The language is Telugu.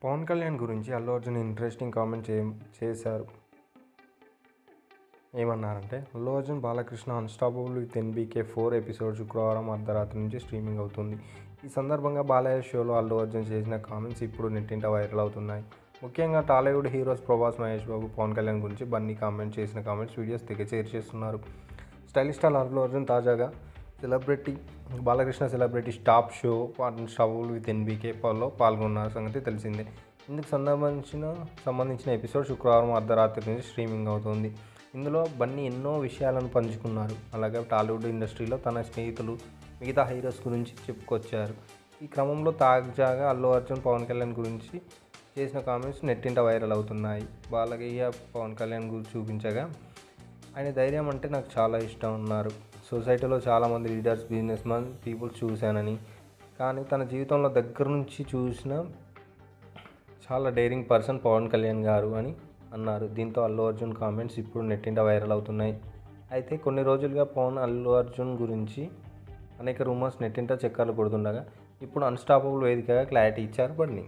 పవన్ కళ్యాణ్ గురించి అల్లు అర్జున్ ఇంట్రెస్టింగ్ కామెంట్ చేశారు. ఏమన్నారంటే, Allu Arjun Balakrishna unstoppable with NBK 4 episode శుక్రవారం అర్ధరాత్రి నుంచి స్ట్రీమింగ్ అవుతుంది. ఈ సందర్భంగా బాలయ్య షోలో అల్లు అర్జున్ చేసిన కామెంట్స్ ఇప్పుడు నెట్టింట వైరల్ అవుతున్నాయి. ముఖ్యంగా టాలీవుడ్ హీరోస్ ప్రభాస్, మహేష్ బాబు, పవన్ కళ్యాణ్ గురించి బన్నీ కామెంట్ చేసిన కామెంట్స్ వీడియోస్ తెగ షేర్ చేస్తున్నారు. స్టైలిష్ స్టార్ అల్లు అర్జున్ తాజాగా బాలకృష్ణ సెలబ్రిటీ స్టాప్ షో అన్స్టాపబుల్ విత్ ఎన్బీకేలో పాల్గొన్న సంగతి తెలిసిందే. ఇందుకు సంబంధించిన ఎపిసోడ్ శుక్రవారం అర్ధరాత్రి నుంచి స్ట్రీమింగ్ అవుతుంది. ఇందులో బన్నీ ఎన్నో విషయాలను పంచుకున్నారు. అలాగే టాలీవుడ్ ఇండస్ట్రీలో తన స్నేహితులు, మిగతా హీరోస్ గురించి చెప్పుకొచ్చారు. ఈ క్రమంలో తాజాగా అల్లు అర్జున్ పవన్ కళ్యాణ్ గురించి చేసిన కామెంట్స్ నెట్టింట వైరల్ అవుతున్నాయి. బాలయ్య పవన్ కళ్యాణ్ గురించి చూపించగా, ఆయన ధైర్యం అంటే నాకు చాలా ఇష్టం అన్నారు. సొసైటీలో చాలామంది లీడర్స్, బిజినెస్ మ్యాన్, పీపుల్స్ చూశానని, కానీ తన జీవితంలో దగ్గర నుంచి చూసిన చాలా డేరింగ్ పర్సన్ పవన్ కళ్యాణ్ గారు అని అన్నారు. దీంతో అల్లు అర్జున్ కామెంట్స్ ఇప్పుడు నెట్టింట వైరల్ అవుతున్నాయి. అయితే కొన్ని రోజులుగా అల్లు అర్జున్ గురించి అనేక రూమర్స్ నెట్టింట చక్కర్లు కొడుతుండగా, ఇప్పుడు అన్స్టాపబుల్ వేదికగా క్లారిటీ ఇచ్చారు బన్నీ.